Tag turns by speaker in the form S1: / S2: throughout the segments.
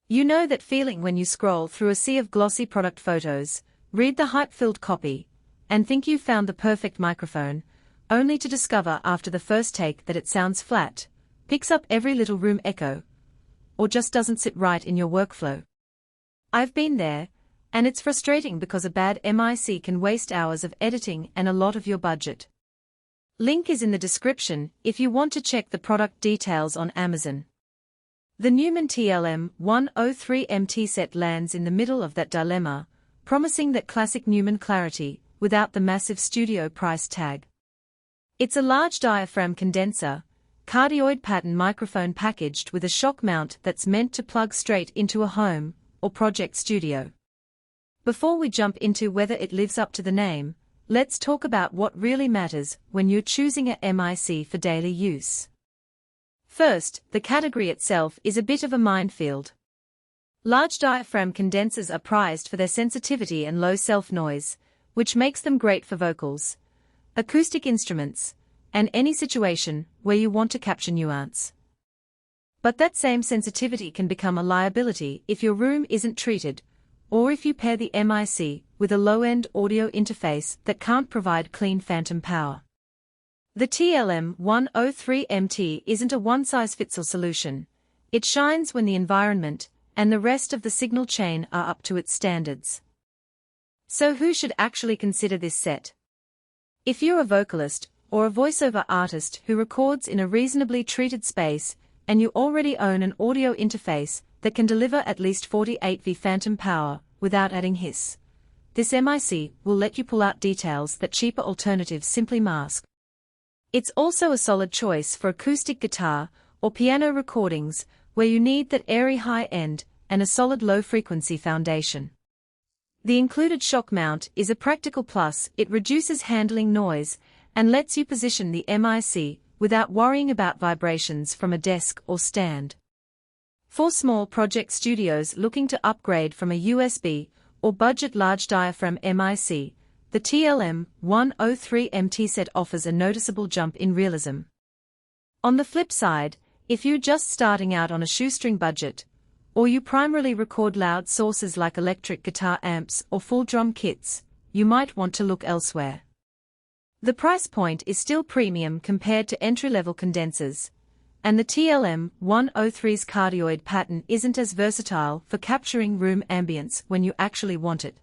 S1: You know that feeling when you scroll through a sea of glossy product photos, read the hype-filled copy, and think you've found the perfect microphone, only to discover after the first take that it sounds flat, picks up every little room echo, or just doesn't sit right in your workflow. I've been there, and it's frustrating because a bad mic can waste hours of editing and a lot of your budget. Link is in the description if you want to check the product details on Amazon. The Neumann TLM 103MT set lands in the middle of that dilemma, promising that classic Neumann clarity, without the massive studio price tag. It's a large diaphragm condenser, cardioid pattern microphone packaged with a shock mount that's meant to plug straight into a home or project studio. Before we jump into whether it lives up to the name, let's talk about what really matters when you're choosing a mic for daily use. First, the category itself is a bit of a minefield. Large diaphragm condensers are prized for their sensitivity and low self-noise, which makes them great for vocals, acoustic instruments, and any situation where you want to capture nuance. But that same sensitivity can become a liability if your room isn't treated, or if you pair the mic with a low-end audio interface that can't provide clean phantom power. The TLM 103MT isn't a one-size-fits-all solution. It shines when the environment and the rest of the signal chain are up to its standards. So who should actually consider this set? If you're a vocalist or a voiceover artist who records in a reasonably treated space and you already own an audio interface that can deliver at least 48V phantom power without adding hiss, this mic will let you pull out details that cheaper alternatives simply mask. It's also a solid choice for acoustic guitar or piano recordings where you need that airy high end and a solid low-frequency foundation. The included shock mount is a practical plus. It reduces handling noise and lets you position the mic without worrying about vibrations from a desk or stand. For small project studios looking to upgrade from a USB or budget large diaphragm mic, the TLM 103MT set offers a noticeable jump in realism. On the flip side, if you're just starting out on a shoestring budget, or you primarily record loud sources like electric guitar amps or full drum kits, you might want to look elsewhere. The price point is still premium compared to entry-level condensers, and the TLM 103's cardioid pattern isn't as versatile for capturing room ambience when you actually want it.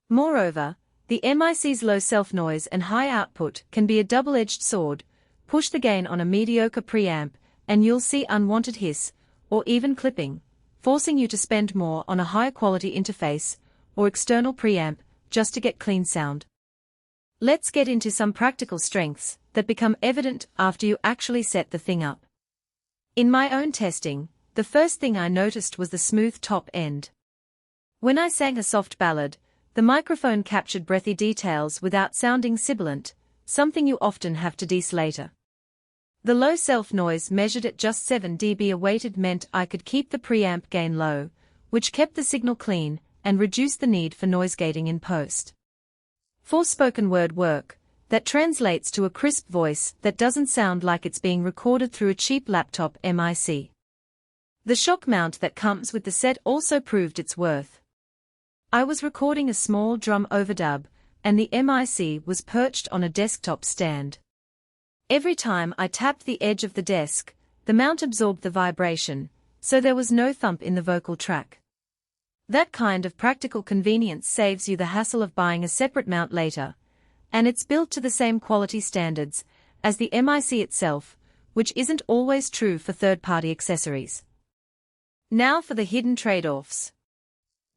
S1: Moreover, the mic's low self-noise and high output can be a double-edged sword. Push the gain on a mediocre preamp, and you'll see unwanted hiss, or even clipping, forcing you to spend more on a high-quality interface or external preamp just to get clean sound. Let's get into some practical strengths that become evident after you actually set the thing up. In my own testing, the first thing I noticed was the smooth top end. When I sang a soft ballad, the microphone captured breathy details without sounding sibilant, something you often have to dece later. The low self-noise measured at just 7 dB a weighted meant I could keep the preamp gain low, which kept the signal clean and reduced the need for noise gating in post. For spoken word work, that translates to a crisp voice that doesn't sound like it's being recorded through a cheap laptop mic. The shock mount that comes with the set also proved its worth. I was recording a small drum overdub, and the mic was perched on a desktop stand. Every time I tapped the edge of the desk, the mount absorbed the vibration, so there was no thump in the vocal track. That kind of practical convenience saves you the hassle of buying a separate mount later, and it's built to the same quality standards as the mic itself, which isn't always true for third-party accessories. Now for the hidden trade-offs.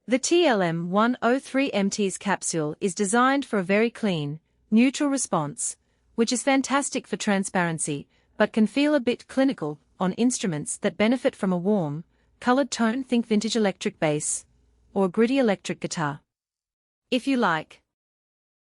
S1: The TLM 103MT's capsule is designed for a very clean, neutral response, which is fantastic for transparency, but can feel a bit clinical on instruments that benefit from a warm, colored tone. Think vintage electric bass, or gritty electric guitar. If you like